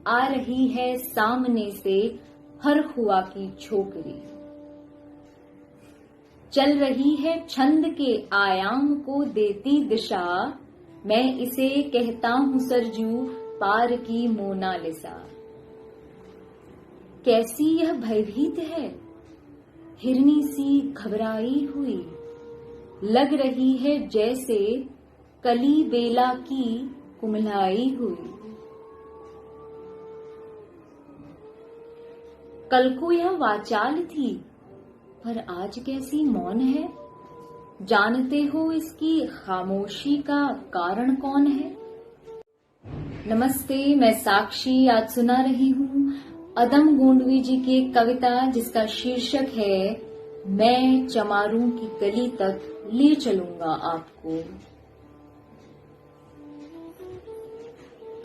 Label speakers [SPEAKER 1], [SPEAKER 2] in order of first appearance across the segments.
[SPEAKER 1] आ रही है सामने से हर हुआ की छोकरी। चल रही है छंद के आयाम को देती दिशा, मैं इसे कहता हूं सरजू पार की मोनालिसा। कैसी यह भयभीत है, हिरनी सी घबराई हुई, लग रही है जैसे कली बेला की कुम्हलाई हुई। कल को यह वाचाल थी, पर आज कैसी मौन है। जानते हो इसकी खामोशी का कारण कौन है? नमस्ते, मैं साक्षी आज सुना रही हूँ अदम गोंडवी जी की एक कविता जिसका शीर्षक है मैं चमारों की गली तक ले चलूंगा आपको।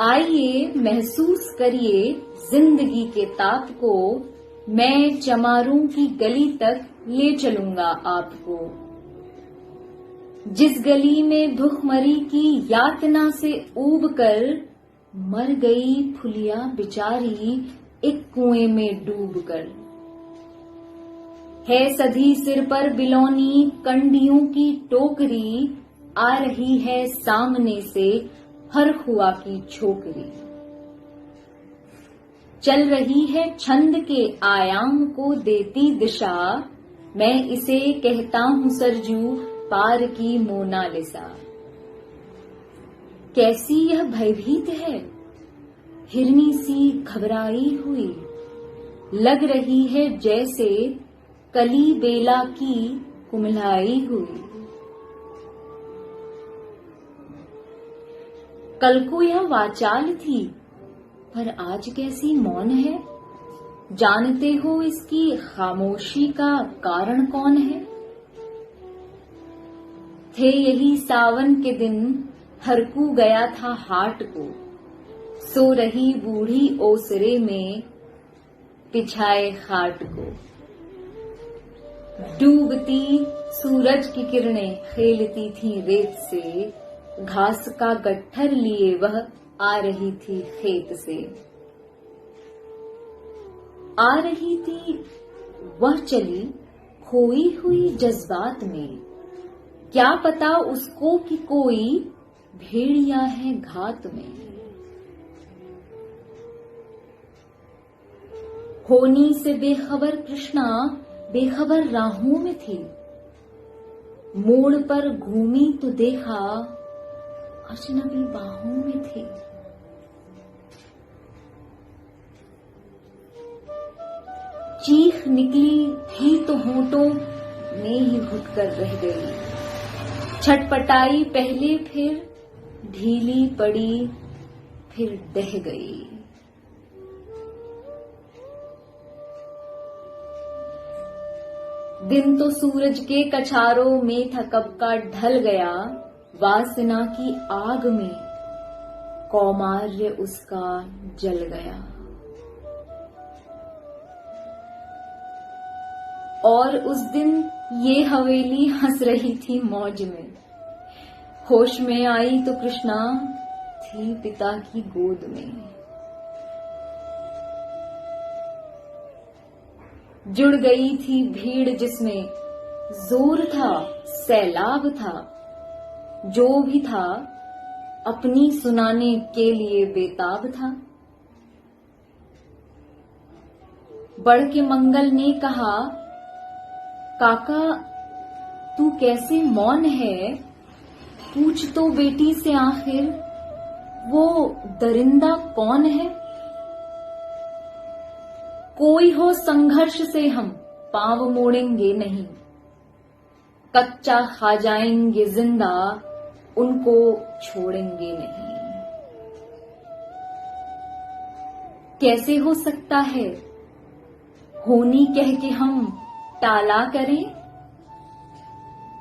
[SPEAKER 1] आइए महसूस करिए जिंदगी के ताप को, मैं चमारों की गली तक ले चलूंगा आपको। जिस गली में भूखमरी की यातना से ऊब कर मर गई फुलिया बिचारी एक कुएं में डूब कर। है सधी सिर पर बिलौनी कंडियों की टोकरी, आ रही है सामने से हर हुआ की छोकरी। चल रही है छंद के आयाम को देती दिशा, मैं इसे कहता हूं सरजू पार की मोनालिसा। कैसी यह भयभीत है, हिरनी सी घबराई हुई, लग रही है जैसे कली बेला की कुम्हलाई हुई। कल को यह वाचाल थी, पर आज कैसी मौन है। जानते हो इसकी खामोशी का कारण कौन है? थे यही सावन के दिन हरकू गया था हाट को, सो रही बूढ़ी ओसरे में पिछाए खाट को। डूबती सूरज की किरणें खेलती थी रेत से, घास का गट्ठर लिए वह आ रही थी खेत से। आ रही थी वह चली खोई हुई जज्बात में, क्या पता उसको कि कोई भेड़िया है घात में। होनी से बेखबर कृष्णा बेखबर राहों में थी, मोड़ पर घूमी तो देखा अजनबी बाहों में थी। चीख निकली थी तो होठों में ही घुटकर रह गई, छटपटाई पहले फिर ढीली पड़ी फिर दह गई। दिन तो सूरज के कछारों में था कब का ढल गया, वासना की आग में कौमार्य उसका जल गया। और उस दिन ये हवेली हंस रही थी मौज में, होश में आई तो कृष्णा थी पिता की गोद में। जुड़ गई थी भीड़ जिसमें जोर था सैलाब था, जो भी था अपनी सुनाने के लिए बेताब था। बढ़ के मंगल ने कहा काका तू कैसे मौन है, पूछ तो बेटी से आखिर वो दरिंदा कौन है। कोई हो संघर्ष से हम पांव मोड़ेंगे नहीं, कच्चा खा जाएंगे जिंदा उनको छोड़ेंगे नहीं। कैसे हो सकता है होनी कह के हम टाला करें,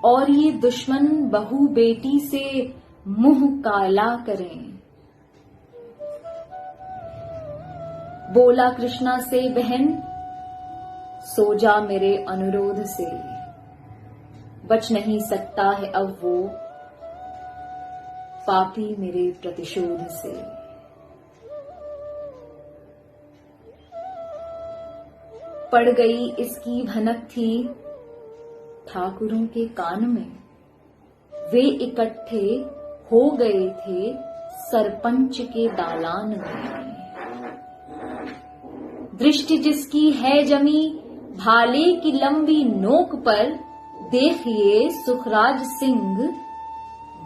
[SPEAKER 1] और ये दुश्मन बहू बेटी से मुंह काला करें। बोला कृष्णा से बहन सो जा मेरे अनुरोध से, बच नहीं सकता है अब वो पापी मेरे प्रतिशोध से। पड़ गई इसकी भनक थी ठाकुरों के कान में। वे इकट्ठे हो गए थे सरपंच के दालान में। दृष्टि जिसकी है जमी भाले की लंबी नोक पर, देखिए सुखराज सिंह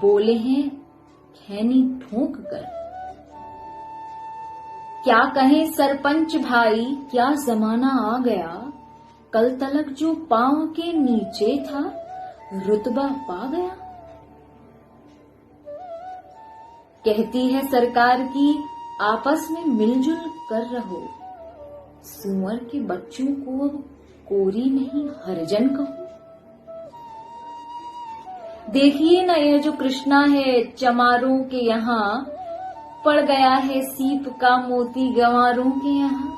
[SPEAKER 1] बोले हैं खैनी ठोंक कर। क्या कहें सरपंच भाई, क्या जमाना आ गया। कल तलक जो पांव के नीचे था रुतबा पा गया। कहती है सरकार की आपस में मिलजुल कर रहो, सुअर के बच्चों को अब कोरी नहीं हरिजन कहो। देखिए ना यह जो कृष्णा है चमारों के यहाँ, पड़ गया है सीप का मोती गंवारों के यहाँ।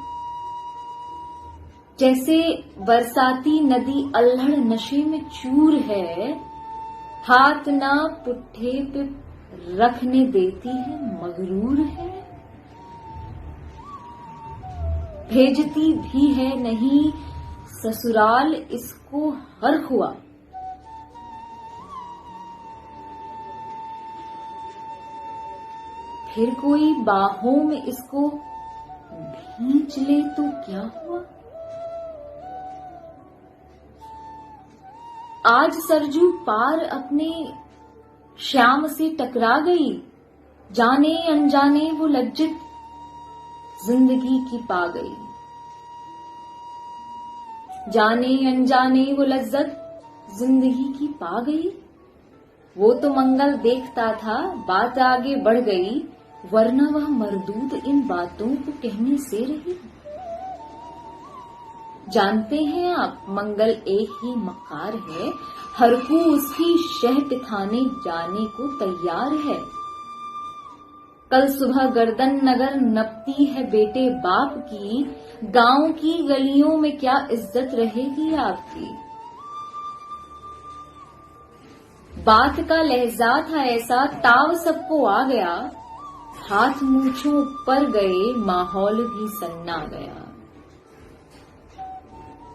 [SPEAKER 1] जैसे बरसाती नदी अल्हड़ नशे में चूर है, हाथ ना पुट्ठे पे रखने देती है मगरूर है। भेजती भी है नहीं ससुराल इसको हर हुआ। फिर कोई बाहों में इसको भींच ले तो क्या हुआ। आज सरजू पार अपने श्याम से टकरा गई, जाने अनजाने वो लज्जित जिंदगी की पा गई। जाने अनजाने वो लज्जत जिंदगी की पा गई। वो तो मंगल देखता था, बात आगे बढ़ गई, वरना वह मरदूद इन बातों को कहने से रही। जानते हैं आप मंगल एक ही मकार है, हर को उसकी शह टिथाने जाने को तैयार है। कल सुबह गर्दन नगर नपती है बेटे बाप की, गांव की गलियों में क्या इज्जत रहेगी आपकी। बात का लहजा था ऐसा ताव सबको आ गया, हाथ मूंछों पर गए माहौल भी सन्ना गया।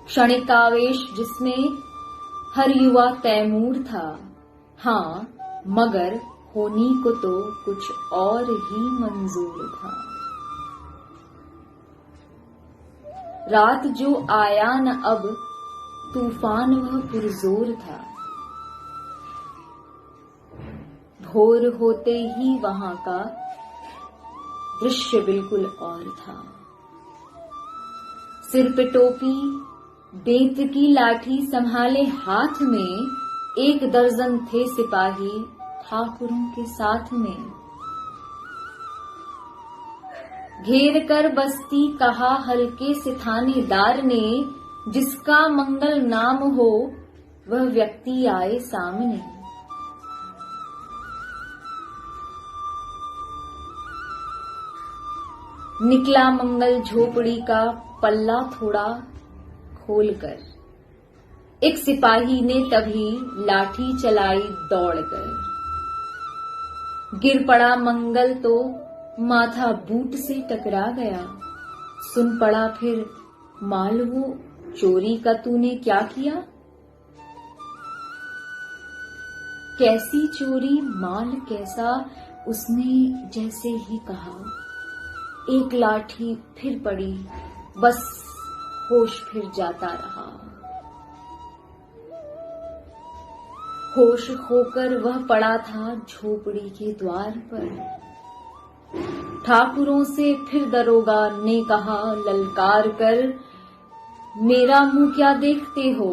[SPEAKER 1] क्षणिक आवेश जिसमें हर युवा तैमूर था, हाँ मगर होनी को तो कुछ और ही मंजूर था। रात जो आया न अब तूफान वह पुरजोर था, भोर होते ही वहां का दृश्य बिल्कुल और था। सिर पे टोपी बेंत की लाठी संभाले हाथ में, एक दर्जन थे सिपाही ठाकुरों के साथ में। घेर कर बस्ती कहा हल्के से थानेदार ने, जिसका मंगल नाम हो वह व्यक्ति आए सामने। निकला मंगल झोपड़ी का पल्ला थोड़ा खोलकर, एक सिपाही ने तभी लाठी चलाई दौड़कर। गिर पड़ा मंगल तो माथा बूट से टकरा गया, सुन पड़ा फिर माल वो चोरी का तूने क्या किया। कैसी चोरी माल कैसा, उसने जैसे ही कहा, एक लाठी फिर पड़ी, बस होश फिर जाता रहा। होश होकर वह पड़ा था झोपड़ी के द्वार पर। ठाकुरों से फिर दरोगा ने कहा ललकार कर, मेरा मुंह क्या देखते हो,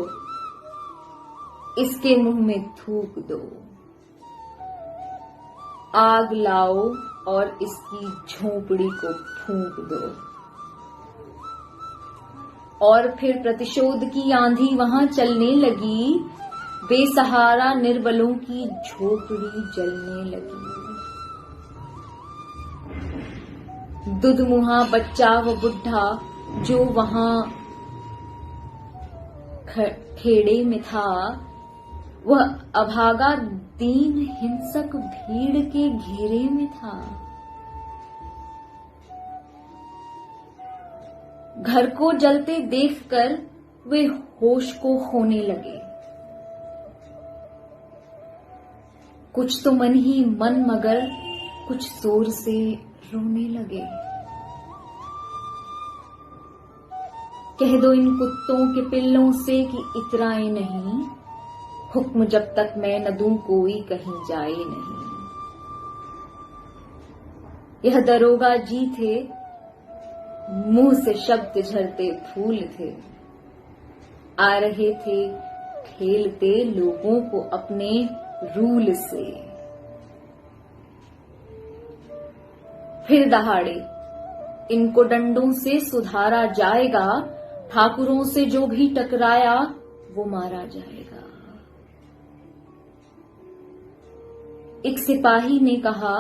[SPEAKER 1] इसके मुंह में थूक दो। आग लाओ और इसकी झोपड़ी को फूंक दो। और फिर प्रतिशोध की आंधी वहां चलने लगी, बेसहारा निर्बलों की झोपड़ी जलने लगी। दुधमुहा बच्चा व बुढ़ा जो वहां खेड़े में था, वह अभागा दीन हिंसक भीड़ के घेरे में था। घर को जलते देखकर वे होश को खोने लगे। कुछ तो मन ही मन मगर कुछ जोर से रोने लगे। कह दो इन कुत्तों के पिल्लों से कि इतराए नहीं, हुक्म जब तक मैं न दूं कोई कहीं जाए नहीं। यह दरोगा जी थे, मुंह से शब्द झरते फूल थे। आ रहे थे खेलते लोगों को अपने रूल से। फिर दहाड़े इनको डंडों से सुधारा जाएगा, ठाकुरों से जो भी टकराया वो मारा जाएगा। एक सिपाही ने कहा,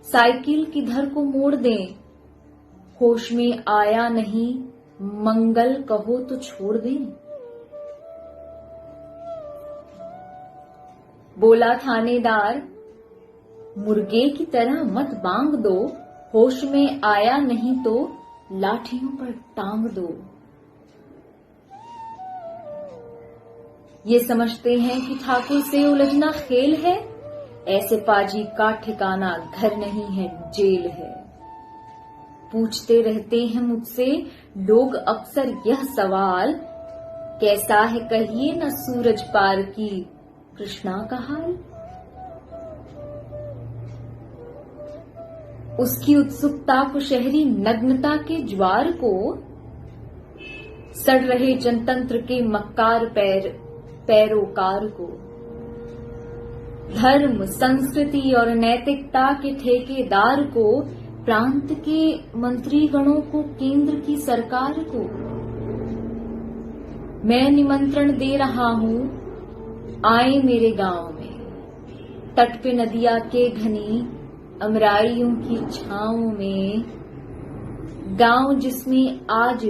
[SPEAKER 1] साइकिल किधर को मोड़ दें, होश में आया नहीं, मंगल कहो तो छोड़ दें। बोला थानेदार, मुर्गे की तरह मत बांग दो, होश में आया नहीं तो लाठियों पर टांग दो। ये समझते हैं कि ठाकुर से उलझना खेल है, ऐसे पाजी का ठिकाना घर नहीं है जेल है। पूछते रहते हैं मुझसे लोग अक्सर यह सवाल, कैसा है कहिए न सूरज पार की कृष्णा का हाल। उसकी उत्सुकता को शहरी नग्नता के ज्वार को, सड़ रहे जनतंत्र के मक्कार पैरोकार को, धर्म संस्कृति और नैतिकता के ठेकेदार को, प्रांत के मंत्रीगणों को, केंद्र की सरकार को मैं निमंत्रण दे रहा हूं, आए मेरे गांव में। तट पे नदिया के घनी अमराइयों की छांव में, गांव जिसमें आज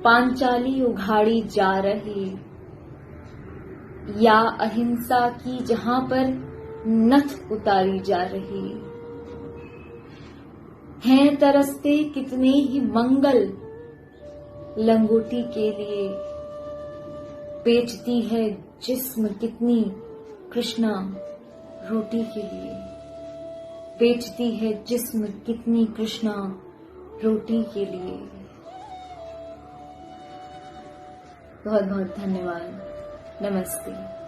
[SPEAKER 1] पांचाली उघाड़ी जा रही, या अहिंसा की जहां पर नथ उतारी जा रही। हैं तरसते कितने ही मंगल लंगोटी के लिए, बेचती है जिस्म कितनी कृष्णा रोटी के लिए। बेचती है जिस्म कितनी कृष्णा रोटी के लिए। बहुत बहुत धन्यवाद। नमस्ते।